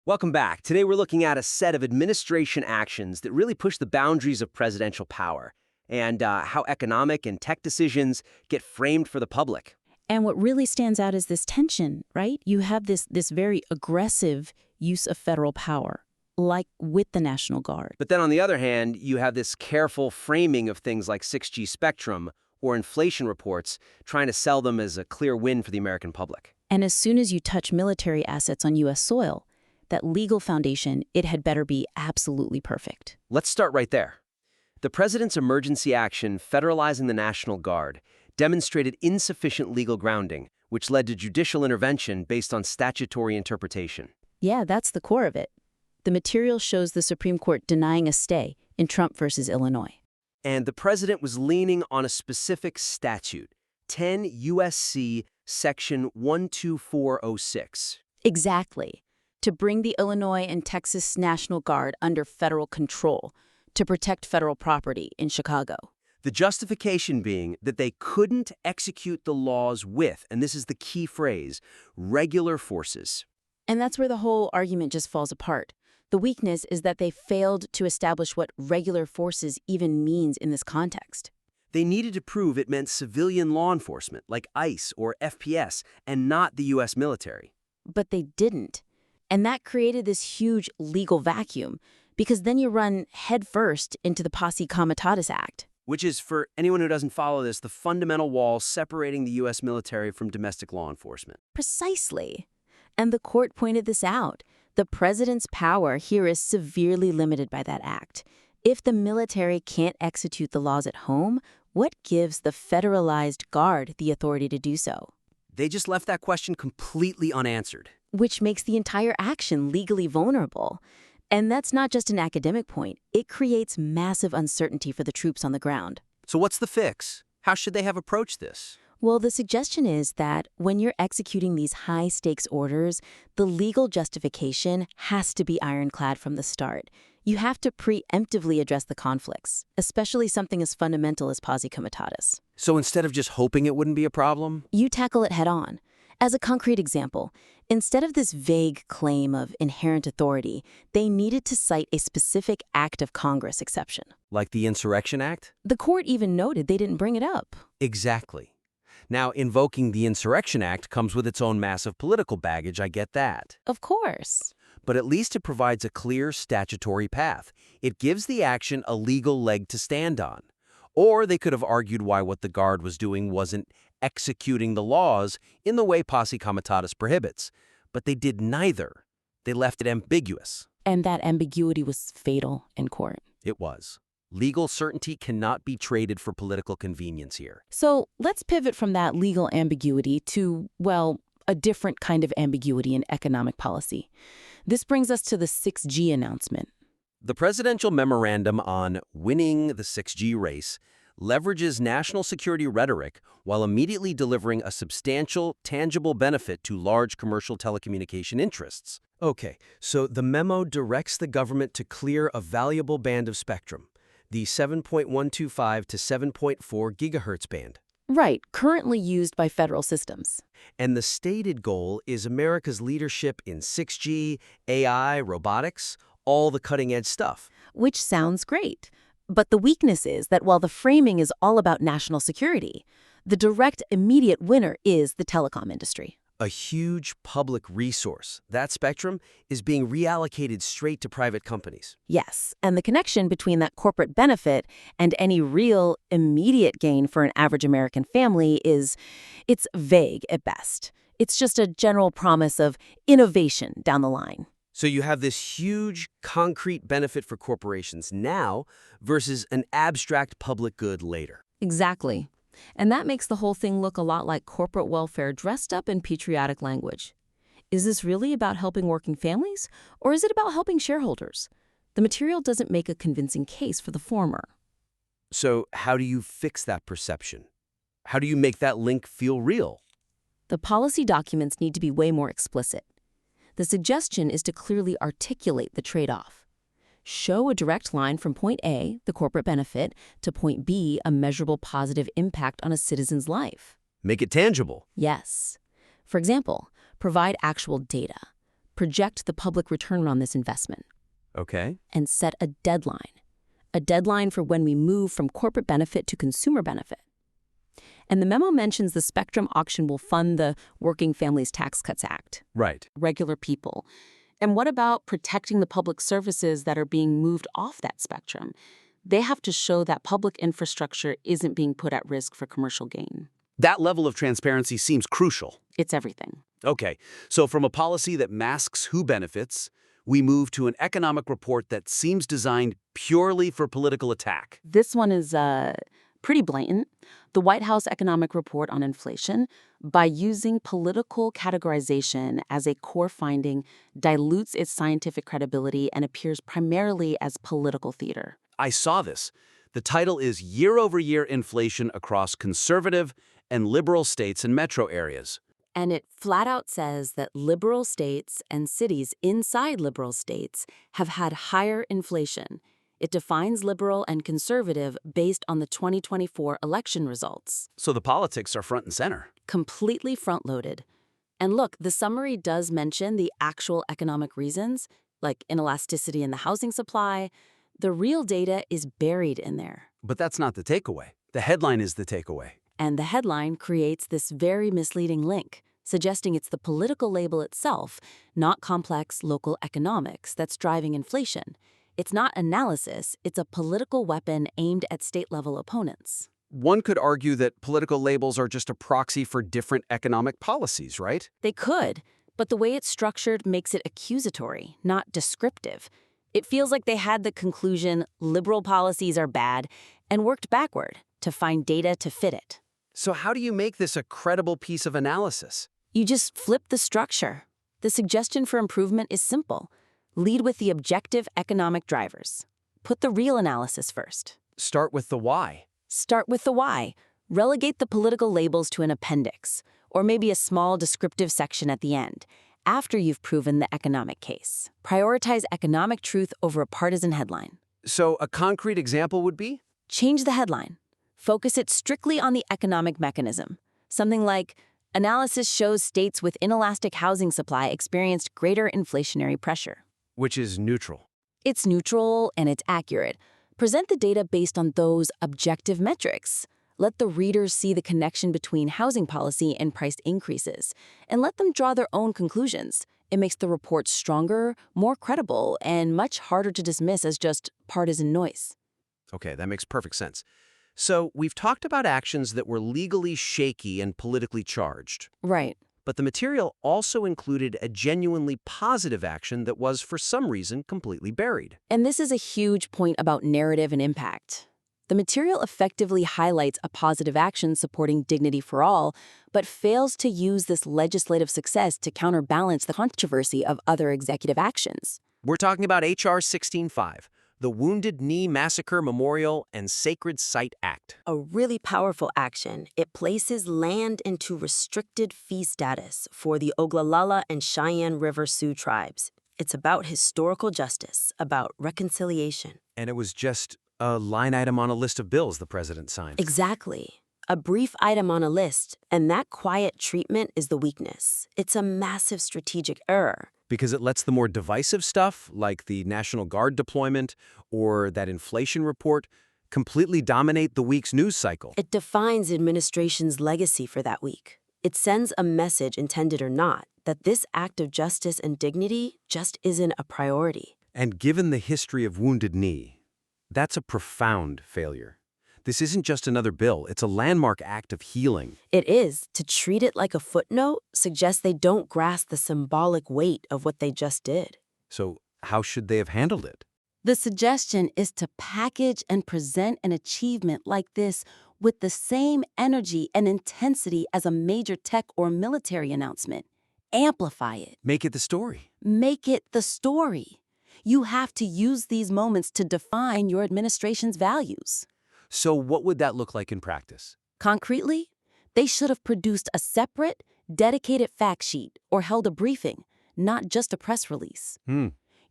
Welcome back. Today we're looking at a set of administration actions that really push the boundaries of presidential power and how economic and tech decisions get framed for the public. And what really stands out is this tension, right? You have this very aggressive use of federal power, like with the National Guard. But then on the other hand, you have this careful framing of things like 6G spectrum or inflation reports, trying to sell them as a clear win for the American public. And as soon as you touch military assets on U.S. soil, that legal foundation, it had better be absolutely perfect. Let's start right there. The president's emergency action federalizing the National Guard demonstrated insufficient legal grounding, which led to judicial intervention based on statutory interpretation. Yeah, that's the core of it. The material shows the Supreme Court denying a stay in Trump versus Illinois. And the president was leaning on a specific statute, 10 U.S.C. Section 12406. Exactly. To bring the Illinois and Texas National Guard under federal control to protect federal property in Chicago. The justification being that they couldn't execute the laws with, and this is the key phrase, regular forces. And that's where the whole argument just falls apart. The weakness is that they failed to establish what regular forces even means in this context. They needed to prove it meant civilian law enforcement, like ICE or FPS, and not the U.S. military. But they didn't. And that created this huge legal vacuum, because then you run headfirst into the Posse Comitatus Act. Which is, for anyone who doesn't follow this, the fundamental wall separating the U.S. military from domestic law enforcement. Precisely. And the court pointed this out. The president's power here is severely limited by that act. If the military can't execute the laws at home, what gives the federalized Guard the authority to do so? They just left that question completely unanswered. Which makes the entire action legally vulnerable. And that's not just an academic point. It creates massive uncertainty for the troops on the ground. So what's the fix? How should they have approached this? Well, the suggestion is that when you're executing these high-stakes orders, the legal justification has to be ironclad from the start. You have to preemptively address the conflicts, especially something as fundamental as Posse Comitatus. So instead of just hoping it wouldn't be a problem? You tackle it head-on. As a concrete example, instead of this vague claim of inherent authority, they needed to cite a specific act of Congress exception. Like the Insurrection Act? The court even noted they didn't bring it up. Exactly. Now, invoking the Insurrection Act comes with its own massive political baggage, I get that. Of course. But at least it provides a clear statutory path. It gives the action a legal leg to stand on. Or they could have argued why what the Guard was doing wasn't executing the laws in the way Posse Comitatus prohibits. But they did neither. They left it ambiguous. And that ambiguity was fatal in court. It was. Legal certainty cannot be traded for political convenience here. So let's pivot from that legal ambiguity to, well, a different kind of ambiguity in economic policy. This brings us to the 6G announcement. The Presidential Memorandum on winning the 6G race leverages national security rhetoric while immediately delivering a substantial, tangible benefit to large commercial telecommunication interests. Okay, so the memo directs the government to clear a valuable band of spectrum, the 7.125 to 7.4 gigahertz band. Right, currently used by federal systems. And the stated goal is America's leadership in 6G, AI, robotics, all the cutting-edge stuff. Which sounds great. But the weakness is that while the framing is all about national security, the direct, immediate winner is the telecom industry. A huge public resource. That spectrum is being reallocated straight to private companies. Yes, and the connection between that corporate benefit and any real, immediate gain for an average American family it's vague at best. It's just a general promise of innovation down the line. So you have this huge, concrete benefit for corporations now versus an abstract public good later. Exactly. And that makes the whole thing look a lot like corporate welfare dressed up in patriotic language. Is this really about helping working families, or is it about helping shareholders? The material doesn't make a convincing case for the former. So how do you fix that perception? How do you make that link feel real? The policy documents need to be way more explicit. The suggestion is to clearly articulate the trade-off. Show a direct line from point A, the corporate benefit, to point B, a measurable positive impact on a citizen's life. Make it tangible. Yes. For example, provide actual data. project the public return on this investment, Okay. and set a deadline for when we move from corporate benefit to consumer benefit. And the memo mentions the spectrum auction will fund the Working Families Tax Cuts Act, Right. regular people. And what about protecting the public services that are being moved off that spectrum? They have to show that public infrastructure isn't being put at risk for commercial gain. That level of transparency seems crucial. It's everything. Okay, so from a policy that masks who benefits, we move to an economic report that seems designed purely for political attack. This one is pretty blatant. The White House Economic Report on Inflation, by using political categorization as a core finding, dilutes its scientific credibility and appears primarily as political theater. I saw this. The title is Year-Over-Year Inflation Across Conservative and Liberal States and Metro Areas. And it flat out says that liberal states and cities inside liberal states have had higher inflation. It defines liberal and conservative based on the 2024 election results. So the politics are front and center. Completely front-loaded. And look, the summary does mention the actual economic reasons, like inelasticity in the housing supply. The real data is buried in there. But that's not the takeaway. The headline is the takeaway. And the headline creates this very misleading link, suggesting it's the political label itself, not complex local economics, that's driving inflation. It's not analysis, it's a political weapon aimed at state-level opponents. One could argue that political labels are just a proxy for different economic policies, right? They could, but the way it's structured makes it accusatory, not descriptive. It feels like they had the conclusion liberal policies are bad and worked backward to find data to fit it. So how do you make this a credible piece of analysis? You just flip the structure. The suggestion for improvement is simple. Lead with the objective economic drivers. Put the real analysis first. Start with the why. Start with the why. Relegate the political labels to an appendix, or maybe a small descriptive section at the end, after you've proven the economic case. Prioritize economic truth over a partisan headline. So a concrete example would be? Change the headline. Focus it strictly on the economic mechanism. Something like, analysis shows states with inelastic housing supply experienced greater inflationary pressure. Which is neutral. It's neutral and it's accurate. Present the data based on those objective metrics. Let the readers see the connection between housing policy and price increases, and let them draw their own conclusions. It makes the report stronger, more credible, and much harder to dismiss as just partisan noise. Okay, that makes perfect sense. So we've talked about actions that were legally shaky and politically charged. Right. But the material also included a genuinely positive action that was, for some reason, completely buried. And this is a huge point about narrative and impact. The material effectively highlights a positive action supporting dignity for all, but fails to use this legislative success to counterbalance the controversy of other executive actions. We're talking about H.R. 16.5, the Wounded Knee Massacre Memorial and Sacred Site Act. A really powerful action. It places land into restricted fee status for the Ogallala and Cheyenne River Sioux tribes. It's about historical justice, about reconciliation. And it was just a line item on a list of bills the president signed. Exactly. A brief item on a list, and that quiet treatment is the weakness. It's a massive strategic error. Because it lets the more divisive stuff, like the National Guard deployment or that inflation report, completely dominate the week's news cycle. It defines administration's legacy for that week. It sends a message, intended or not, that this act of justice and dignity just isn't a priority. And given the history of Wounded Knee, that's a profound failure. This isn't just another bill, it's a landmark act of healing. It is. To treat it like a footnote suggests they don't grasp the symbolic weight of what they just did. So how should they have handled it? The suggestion is to package and present an achievement like this with the same energy and intensity as a major tech or military announcement. Amplify it. Make it the story. Make it the story. You have to use these moments to define your administration's values. So what would that look like in practice? Concretely, they should have produced a separate, dedicated fact sheet or held a briefing, not just a press release.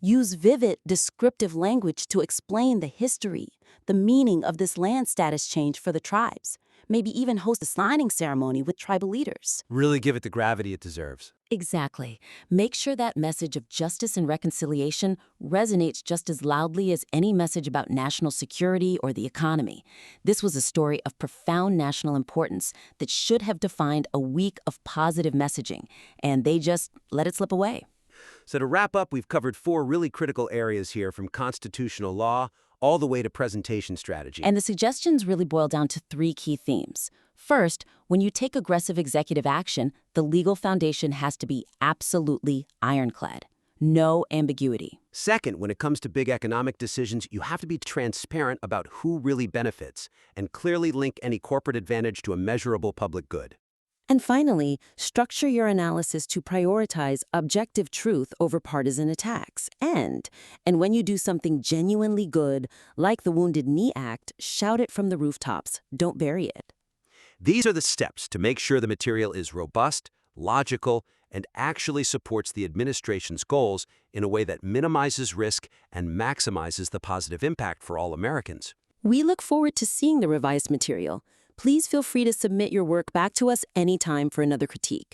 Use vivid, descriptive language to explain the history, the meaning of this land status change for the tribes. maybe even host a signing ceremony with tribal leaders. Really give it the gravity it deserves. Exactly. Make sure that message of justice and reconciliation resonates just as loudly as any message about national security or the economy. This was a story of profound national importance that should have defined a week of positive messaging, and they just let it slip away. So to wrap up, we've covered 4 really critical areas here, from constitutional law all the way to presentation strategy. And the suggestions really boil down to 3 key themes. First, when you take aggressive executive action, the legal foundation has to be absolutely ironclad. No ambiguity. Second, when it comes to big economic decisions, you have to be transparent about who really benefits and clearly link any corporate advantage to a measurable public good. And finally, structure your analysis to prioritize objective truth over partisan attacks. And when you do something genuinely good, like the Wounded Knee Act, shout it from the rooftops. Don't bury it. These are the steps to make sure the material is robust, logical, and actually supports the administration's goals in a way that minimizes risk and maximizes the positive impact for all Americans. We look forward to seeing the revised material. Please feel free to submit your work back to us anytime for another critique.